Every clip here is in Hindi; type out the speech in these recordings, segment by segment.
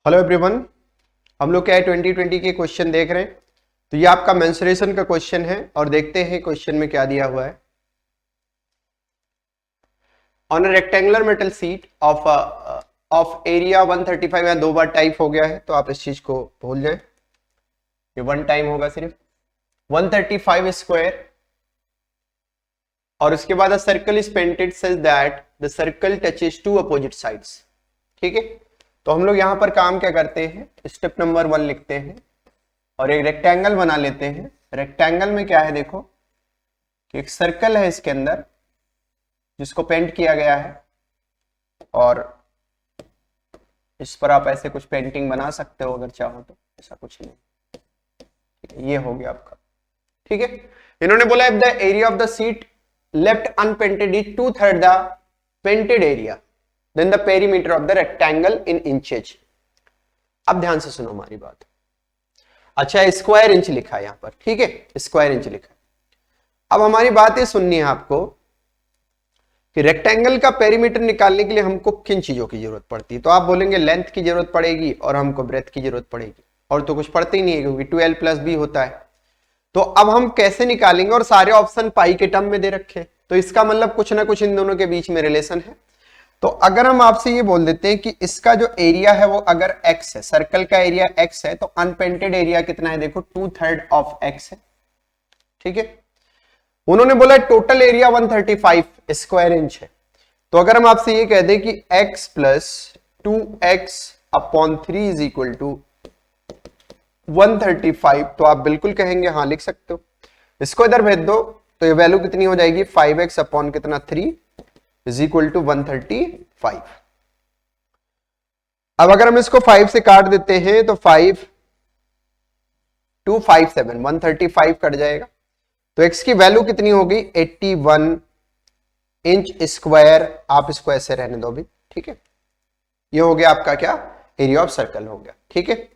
हेलो एवरीवन, हम लोग क्या है 2020 के क्वेश्चन देख रहे हैं। तो ये आपका मेंसुरेशन का क्वेश्चन है और देखते हैं क्वेश्चन में क्या दिया हुआ है। On a rectangular metal seat of area 135, या 2 बार टाइप हो गया है तो आप इस चीज को भूल जाए, ये 1 टाइम होगा सिर्फ 135 स्क्वायर। और उसके बाद circle is painted such that the circle touches 2 opposite sides. ठीक है, तो हम लोग यहां पर काम क्या करते हैं, स्टेप नंबर 1 लिखते हैं और एक रेक्टेंगल बना लेते हैं। रेक्टेंगल में क्या है, देखो कि एक सर्कल है इसके अंदर जिसको पेंट किया गया है और इस पर आप ऐसे कुछ पेंटिंग बना सकते हो अगर चाहो तो, ऐसा कुछ नहीं। ये हो गया आपका। ठीक है, इन्होंने बोला if the area of the sheet left unpainted is 2/3 the painted area then the perimeter of the rectangle in inches. अब ध्यान से सुनो हमारी बात। अच्छा, स्क्वायर इंच लिखा है यहां पर, ठीक है, स्क्वायर इंच लिखा है। अब हमारी बात ये सुननी है आपको कि रेक्टेंगल का पेरीमीटर निकालने के लिए हमको किन चीजों की जरूरत पड़ती है। तो आप बोलेंगे लेंथ की जरूरत पड़ेगी और हमको ब्रेथ की जरूरत पड़ेगी, और तो कुछ पड़ता ही नहीं है क्योंकि 12+b होता है। तो अब हम कैसे निकालेंगे, और सारे ऑप्शन पाई के टर्म में दे रखे, तो इसका मतलब कुछ ना कुछ इन दोनों के बीच में रिलेशन है। तो अगर हम आपसे ये बोल देते हैं कि इसका जो एरिया है वो अगर x है, सर्कल का एरिया x है, तो अनपेंटेड एरिया कितना है, देखो 2/3 ऑफ x है। ठीक है, उन्होंने बोला टोटल एरिया 135 स्क्वायर इंच है। तो अगर हम आपसे ये कह दें कि x plus 2x/3 is equal to 135, तो आप बिल्कुल कहेंगे हाँ लिख सकते हो। इसको इधर भेज दो तो ये वैल्यू कितनी हो जाएगी, 5x/3 इज इक्वल टू 135। अब अगर हम इसको 5 से काट देते हैं तो 5 2 5 7 135 कट जाएगा। तो x की वैल्यू कितनी होगी, 81 इंच स्क्वायर। आप इसको ऐसे रहने दो भी, ठीक है। ये हो गया आपका क्या, एरिया ऑफ सर्कल हो गया। ठीक है,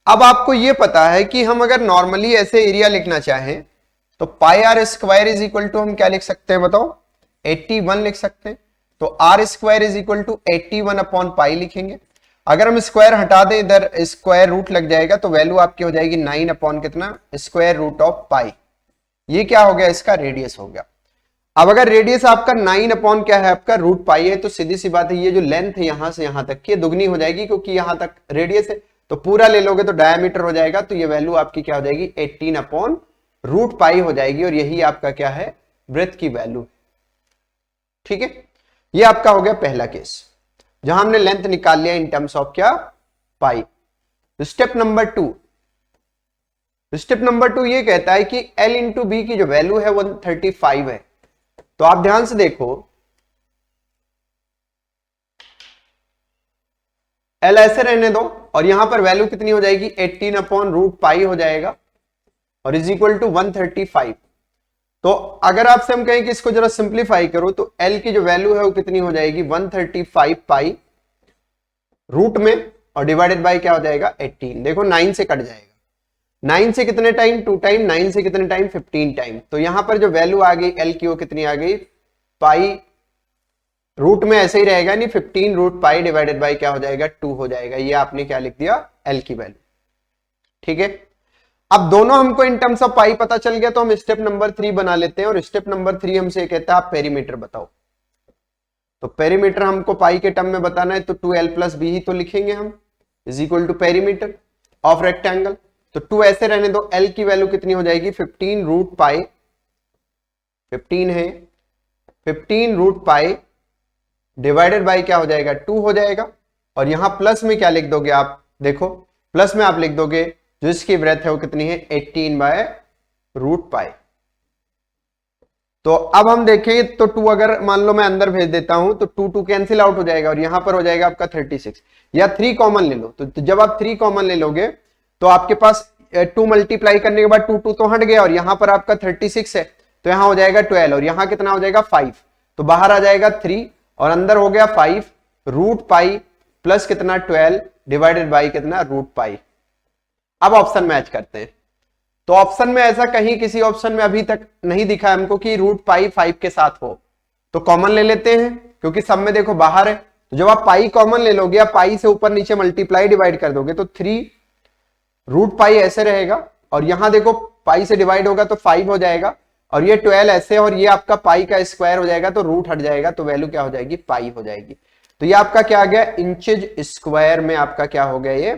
अब आपको ये पता है कि हम अगर नॉर्मली ऐसे एरिया लिखना चाहें तो πr square is equal to हम क्या लिख सकते हैं बताओ, 81 लिख सकते हैं। तो r square is equal to 81/π लिखेंगे। अगर हम स्क्वायर हटा दें, इधर स्क्वायर रूट लग जाएगा तो वैल्यू आपकी हो जाएगी 9 कितना, स्क्वायर रूट ऑफ पाई। ये क्या हो गया, इसका रेडियस हो गया। अब अगर रेडियस आपका 9 क्या है, आपका रूट पाई है, तो सीधी सी बात है ये जो लेंथ है यहां से यहां तक की दुगनी हो जाएगी, क्योंकि यहां तक रेडियस है। तो पूरा ले लोगे तो डायमीटर हो जाएगा, तो ये वैल्यू आपकी क्या हो जाएगी, 18/√π हो जाएगी। और यही आपका क्या है, ब्रेथ की वैल्यू। ठीक है, ये आपका हो गया पहला केस जहां हमने लेंथ निकाल लिया इन टर्म्स ऑफ क्या, पाई। स्टेप नंबर 2, स्टेप नंबर 2 ये कहता है कि L इंटू बी की जो वैल्यू है 135 है। तो आप ध्यान से देखो, L ऐसे रहने दो और यहां पर वैल्यू कितनी हो जाएगी, 18/√π हो जाएगा और इज इक्वल टू 135। तो अगर आपसे हम कहें कि इसको जरा सिंप्लीफाई करो तो L की जो वैल्यू है वो कितनी हो जाएगी, 135π रूट में और डिवाइडेड बाय क्या हो जाएगा, 18। देखो 9 से कट जाएगा, 9 से कितने टाइम, 2 टाइम, 9 से कितने टाइम, 15 टाइम। तो यहां पर जो वैल्यू आ गई L की वो कितनी आ गई, पाई रूट में ऐसे ही रहेगा, नहीं 15√π डिवाइडेड बाय क्या हो जाएगा, 2 हो जाएगा। ये आपने क्या लिख दिया, L की वैल्यू। ठीक है, अब दोनों हमको इन टर्म्स ऑफ पाई पता चल गया, तो हम स्टेप नंबर 3 बना लेते हैं। और स्टेप नंबर 3 हमसे कहता है आप पेरीमीटर बताओ। तो पेरीमीटर हमको पाई के टर्म में बताना है, तो 2l+b ही तो लिखेंगे हम, is equal to perimeter of rectangle. तो 2 ऐसे रहने दो, l की वैल्यू कितनी हो जाएगी, 15√π, 15 है, 15√π डिवाइडेड बाय क्या हो जाएगा, 2 हो जाएगा। और यहां प्लस में क्या लिख दोगे आप, देखो प्लस में आप लिख दोगे जो इसकी ब्रेथ है वो कितनी है, 18/√π। तो अब हम देखें तो 2 अगर मान लो मैं अंदर भेज देता हूं तो 2 कैंसिल आउट हो जाएगा और यहां पर हो जाएगा आपका 36, या 3 कॉमन ले लो। तो जब आप 3 कॉमन ले लोगे तो आपके पास 2 मल्टीप्लाई करने के बाद 2 तो हट गया और यहां पर आपका 36 है, तो यहां हो जाएगा 12 और यहां कितना हो जाएगा 5, तो बाहर आ जाएगा 3 और अंदर हो गया 5√π प्लस कितना 12 डिवाइडेड बाई कितना √π। अब ऑप्शन मैच करते हैं, तो ऑप्शन में ऐसा कहीं किसी ऑप्शन में अभी तक नहीं दिखा हमको कि √π 5 के साथ हो, तो कॉमन ले लेते हैं क्योंकि सब में देखो बाहर है, तो जब आप पाई कॉमन ले लोगे या पाई से ऊपर नीचे मल्टीप्लाई डिवाइड कर दोगे तो 3√पाई ऐसे रहेगा, और यहां देखो पाई से डिवाइड होगा तो 5 हो जाएगा, और ये 12 ऐसे, और ये आपका पाई का स्क्वायर हो जाएगा तो रूट हट जाएगा तो वैल्यू क्या हो जाएगी, पाई हो जाएगी। तो ये आपका क्या आ गया, इंचेज स्क्वायर में आपका क्या हो गया, ये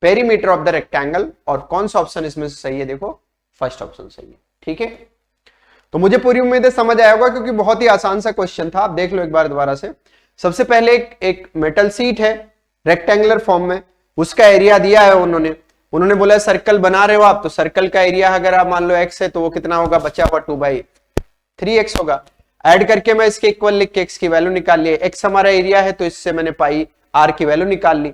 पेरीमीटर ऑफ द रेक्टेंगल। और कौन सा ऑप्शन इसमें से सही है, देखो फर्स्ट ऑप्शन सही है। ठीक है, तो मुझे पूरी उम्मीद है समझ आया होगा, क्योंकि बहुत ही आसान सा क्वेश्चन था। आप देख लो एक बार दोबारा से। सबसे पहले एक मेटल सीट है रेक्टेंगुलर फॉर्म में, उसका एरिया दिया है उन्होंने बोला सर्कल बना रहे हो आप, तो सर्कल का एरिया अगर आप मान लो x है तो वो कितना होगा, बचा हुआ 2/3x होगा। ऐड करके मैं इसके इक्वल लिख के x की वैल्यू निकाल ली। x हमारा एरिया है तो इससे मैंने पाई r की वैल्यू निकाल ली।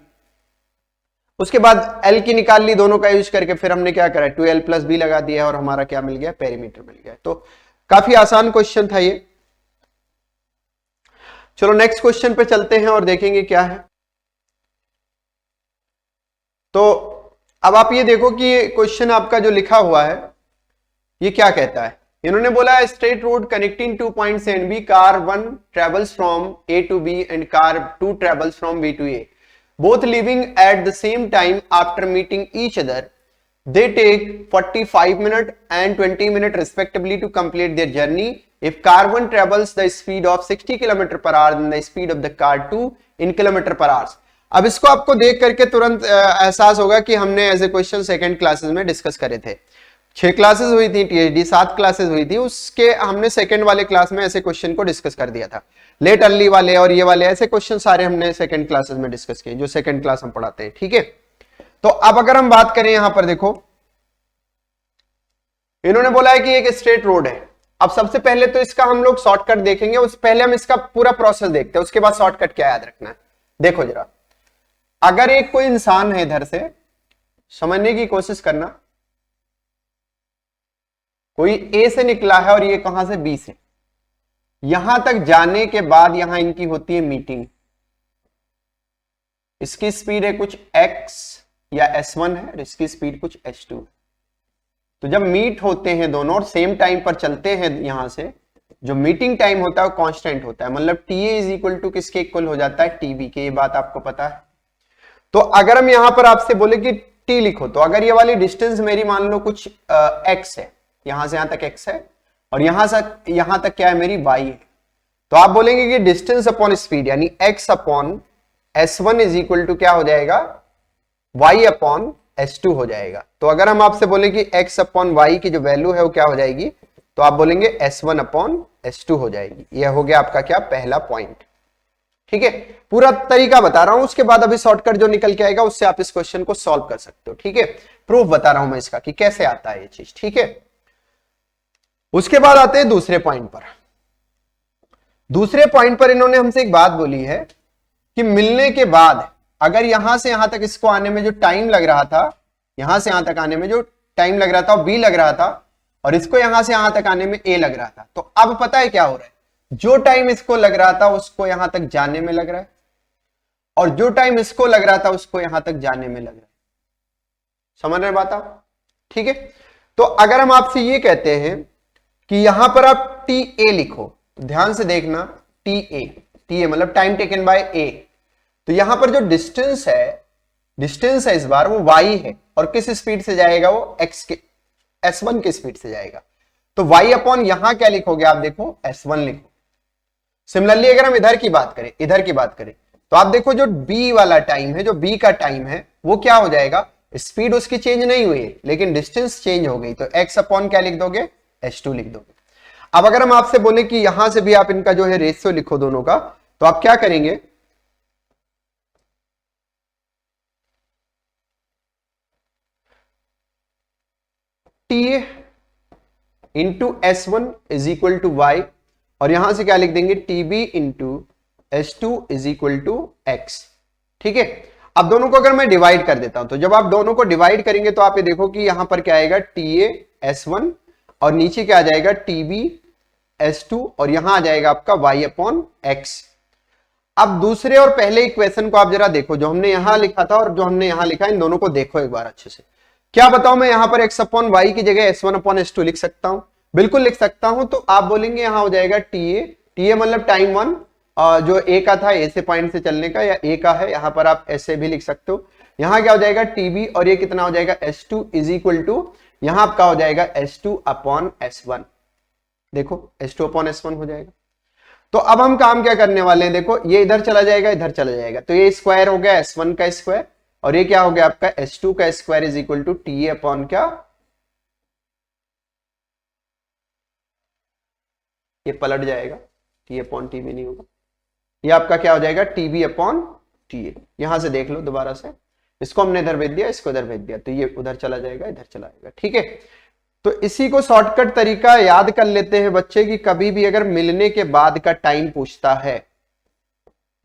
उसके बाद l की निकाल ली, दोनों का यूज करके फिर हमने क्या करा, 2l + b लगा दिया और हमारा क्या मिल गया, पेरीमीटर मिल गया। तो काफी आसान क्वेश्चन था ये। चलो नेक्स्ट क्वेश्चन पे चलते हैं और देखेंगे क्या है। तो अब आप ये देखो कि ये क्वेश्चन आपका जो लिखा हुआ है ये क्या कहता है। इन्होंने बोला है straight road connecting 2 points and B, car 1 travels from A to B and car 2 travels from B to A, both leaving at the same time after meeting each other. They take 45 minutes and 20 minutes respectively to complete their journey. If car 1 travels the speed of 60 km/h, then the speed of the car 2 in km/h. अब इसको आपको देख करके तुरंत एहसास होगा कि हमने ऐसे क्वेश्चन सेकंड क्लासेस में डिस्कस करे थे। 6 क्लासेस हुई थी THD, 7 क्लासेस हुई थी, उसके हमने सेकंड वाले क्लास में ऐसे क्वेश्चन को डिस्कस कर दिया था। लेट अर्ली वाले और ये वाले ऐसे क्वेश्चन सारे हमने सेकंड क्लासेस में डिस्कस किए, जो सेकंड क्लास हम पढ़ाते हैं। ठीक है, तो अब अगर हम बात करें यहां पर देखो, इन्होंने बोला है कि एक स्ट्रेट रोड है। अब सबसे पहले तो इसका हम लोग शॉर्टकट देखेंगे, उस पहले हम इसका पूरा प्रोसेस देखते हैं, उसके बाद शॉर्टकट क्या याद रखना है। देखो जरा, अगर एक कोई इंसान है, इधर से समझने की कोशिश करना, कोई A से निकला है और ये कहां से, B से, यहां तक जाने के बाद यहां इनकी होती है मीटिंग। इसकी स्पीड है कुछ x या s1 है और इसकी स्पीड कुछ s2 है। तो जब मीट होते हैं दोनों और सेम टाइम पर चलते हैं, यहां से जो मीटिंग टाइम होता है वो कांस्टेंट होता है, मतलब TA = किसके इक्वल हो जाता है, TB के। ये बात आपको पता है। तो अगर हम यहां पर आपसे बोले कि T लिखो, तो अगर ये वाली डिस्टेंस मेरी मान लो कुछ x है, यहां से यहां तक x है और यहां से यहां तक क्या है, मेरी y है, तो आप बोलेंगे कि डिस्टेंस अपॉन स्पीड यानी x अपॉन s1 = क्या हो जाएगा, y अपॉन s2 हो जाएगा। तो अगर हम आपसे बोले कि x अपॉन y की जो वैल्यू है वो क्या हो जाएगी, तो आप बोलेंगे s1 अपॉन s2 हो जाएगी। यह हो गया आपका क्या, पहला पॉइंट। ठीक है, पूरा तरीका बता रहा हूं, उसके बाद अभी शॉर्टकट जो निकल के आएगा उससे आप इस क्वेश्चन को सॉल्व कर सकते हो। ठीक है, प्रूफ बता रहा हूं मैं इसका कि कैसे आता है ये चीज। ठीक है, उसके बाद आते हैं दूसरे पॉइंट पर। दूसरे पॉइंट पर इन्होंने हमसे एक बात बोली है कि मिलने के बाद अगर यहां से यहां तक इसको आने में जो टाइम लग रहा था, यहां से यहां तक आने में जो टाइम लग रहा था वो B लग रहा था, और इसको यहां से यहां तक आने में A लग रहा था। तो अब पता है क्या हो रहा है, जो टाइम इसको लग रहा था उसको यहां तक जाने में लग रहा है, और जो टाइम इसको लग रहा था उसको यहां तक जाने में लग रहा है। समझ रहे बात आप? ठीक है, तो अगर हम आपसे ये कहते हैं कि यहां पर आप TA लिखो, तो ध्यान से देखना, TA मतलब टाइम टेकन बाय A। तो यहां पर जो डिस्टेंस है इस बार वो y है, और किस स्पीड से जाएगा, वो x के s1 की स्पीड से जाएगा। तो y अपॉन यहां क्या लिखोगे आप, देखो s1 लिखो। सिमिलरली अगर हम इधर की बात करें तो आप देखो जो B वाला टाइम है, जो B का टाइम है वो क्या हो जाएगा, स्पीड उसकी चेंज नहीं हुई है लेकिन डिस्टेंस चेंज हो गई, तो x अपॉन क्या लिख दोगे, s2 लिख दोगे। अब अगर हम आपसे बोले कि यहां से भी आप इनका जो है रेशियो लिखो दोनों का, तो आप क्या करेंगे, TA इंटू s1 = y, और यहां से क्या लिख देंगे, TB इंटू s2 = x। ठीक है, अब दोनों को अगर मैं डिवाइड कर देता हूं, तो जब आप दोनों को डिवाइड करेंगे तो आप ये देखो कि यहां पर क्या आएगा, TA s1 और नीचे क्या आ जाएगा, TB s2, और यहां आ जाएगा आपका y अपॉन x। अब दूसरे और पहले इक्वेशन को आप जरा देखो, जो हमने यहां लिखा था और जो हमने यहां लिखा, इन दोनों को देखो एक बार अच्छे से। क्या बताओ, मैं यहां पर x अपॉन y की जगह s1 अपॉन s2 लिख सकता हूं, बिल्कुल लिख सकता हूं। तो आप बोलेंगे यहां हो जाएगा TA मतलब टाइम 1 जो ए का था, ए से पॉइंट से चलने का, या ए का है, यहां पर आप ऐसे भी लिख सकते हो। यहां क्या हो जाएगा टीबी, और ये कितना हो जाएगा S2 इज इक्वल टू, यहां आपका हो जाएगा S2 अपॉन S1। देखो S2 अपॉन S1 हो जाएगा। तो अब हम काम क्या करने वाले हैं, देखो ये इधर चला जाएगा, इधर चला जाएगा, तो ये स्क्वायर हो गया S1 का स्क्वायर, और ये क्या हो गया आपका S2 का square is equal to T upon क्या, ये पलट जाएगा, टी अपॉन टी भी नहीं होगा, ये आपका क्या हो जाएगा टीबी अपॉन टी। यहां से देख लो दोबारा से, इसको हमने इधर भेज दिया, इसको इधर भेज दिया, तो ये उधर चला जाएगा, इधर चला जाएगा, ठीक है। तो इसी को शॉर्टकट तरीका याद कर लेते हैं बच्चे की, कभी भी अगर मिलने के बाद का टाइम पूछता है,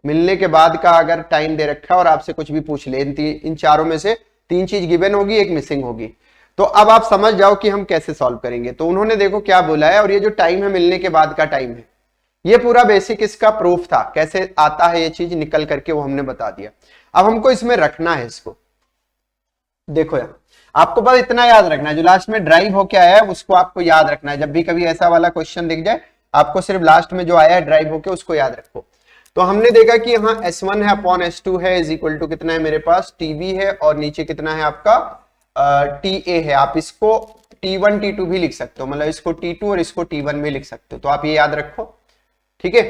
मिलने के बाद का अगर टाइम दे रखा है और आपसे कुछ भी पूछ ले, इन चारों में से 3 चीज गिवन होगी, एक मिसिंग होगी, तो अब आप समझ जाओ कि हम कैसे सॉल्व करेंगे। तो उन्होंने देखो क्या बोला है, और ये जो टाइम है मिलने के बाद का टाइम है, ये पूरा बेसिक इसका प्रूफ था, कैसे आता है ये चीज निकल करके, वो हमने बता दिया। अब हमको इसमें रखना है इसको, देखो यार आपको बस इतना याद रखना है, जो लास्ट में ड्राइव होके आया है उसको आपको याद रखना है। जब भी कभी ऐसा वाला क्वेश्चन दिख जाए, आपको सिर्फ लास्ट में जो आया है ड्राइव होके उसको याद रखो। तो हमने देखा कि यहाँ S1 है अपॉन S2 है इज इक्वल टू कितना है मेरे पास TB है, और नीचे कितना है आपका TA है। आप इसको T1 T2 भी लिख सकते हो, मतलब इसको T2 और इसको T1 भी लिख सकते हो, तो आप ये याद रखो, ठीक है।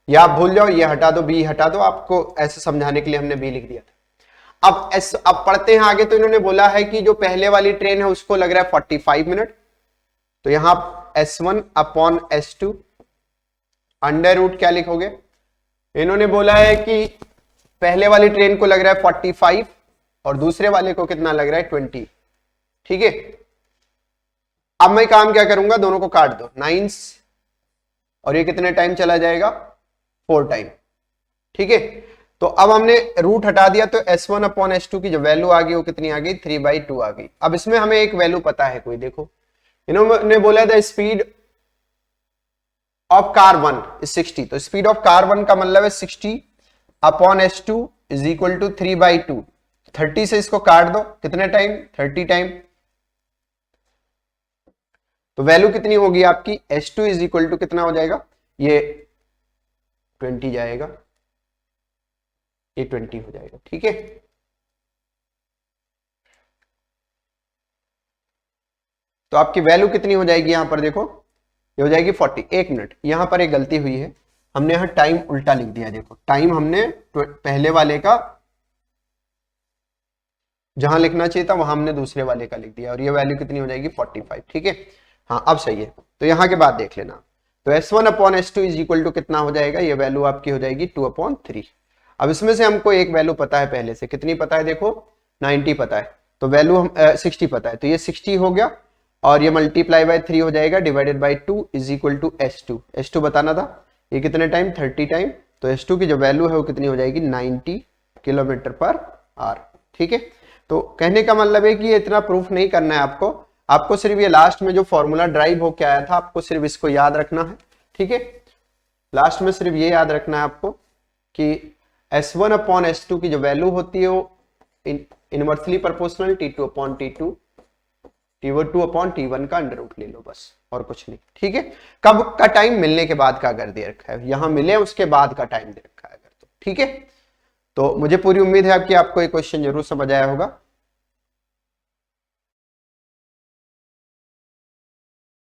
या आप भूल जाओ, ये हटा दो, B हटा दो, आपको ऐसे समझाने के लिए हमने B लिख दिया था। अब पढ़ते हैं आगे। तो इन्होंने बोला है कि जो पहले वाली ट्रेन है उसको लग रहा है 45 मिनट, तो यहां S1 upon S2 under root क्या लिखोगे, इन्होंने बोला है कि पहले वाली ट्रेन को लग रहा है 45 और दूसरे वाले को कितना लग रहा है 20, ठीक है। अब मैं काम क्या करूंगा, दोनों को काट दो, 9 और ये कितने टाइम चला जाएगा 4 टाइम, ठीक है। तो अब हमने रूट हटा दिया, तो S1 अपॉन S2 की जो वैल्यू आ गई वो कितनी आ गई 3/2 आ गई। अब इसमें हमें एक वैल्यू पता है कोई, देखो इन्होंने बोला था स्पीड ऑफ कार 1 इज 60, तो स्पीड ऑफ कार 1 का मतलब है 60 upon S2 is equal to 3/2। 30 से इसको काट दो, कितने टाइम 30 टाइम, तो वैल्यू कितनी होगी आपकी S2 इज इक्वल टू कितना हो जाएगा, ये 20 जाएगा, ये 20 हो जाएगा, ठीक है। तो आपकी वैल्यू कितनी हो जाएगी यहां पर देखो, ये हो जाएगी 40। 1 मिनट, यहां पर एक गलती हुई है, हमने यहां टाइम उल्टा लिख दिया। देखो टाइम हमने पहले वाले का जहां लिखना चाहिए था वहां हमने दूसरे वाले का लिख दिया, और ये वैल्यू कितनी हो जाएगी 45, ठीक है। हाँ अब सही है। तो यहां के बाद देख लेना, तो S1 upon S2 is equal to कितना हो जाएगा, ये वैल्यू आपकी हो जाएगी 2/3। अब इसमें से हमको एक वैल्यू पता है पहले से, कितनी पता है देखो 90 पता है, तो वैल्यू हम 60 पता है, तो ये 60 हो गया, और ये मल्टीप्लाई बाय 3 हो जाएगा divided by 2 is equal to S2 बताना था, ये कितने टाइम 30 टाइम, तो S2 की जो वैल्यू है वो कितनी हो जाएगी 90 km/h, ठीक है। तो कहने का मतलब है कि ये इतना प्रूफ नहीं करना है आपको, आपको सिर्फ ये लास्ट में जो फॉर्मूला ड्राइव होके आया था आपको सिर्फ इसको याद रखना है, ठीक है। लास्ट में सिर्फ ये याद रखना है आपको कि S1 अपॉन S2 की जो वैल्यू होती है वो inversely proportional T2 upon T2, T2 upon T1 का अंडर रूट ले लो बस, और कुछ नहीं, ठीक है। कब का टाइम, मिलने के बाद का अगर दे रखा है, यहां मिले उसके बाद का टाइम दे रखा है अगर, तो ठीक है। तो मुझे पूरी उम्मीद है कि आपको ये क्वेश्चन जरूर समझ आया होगा।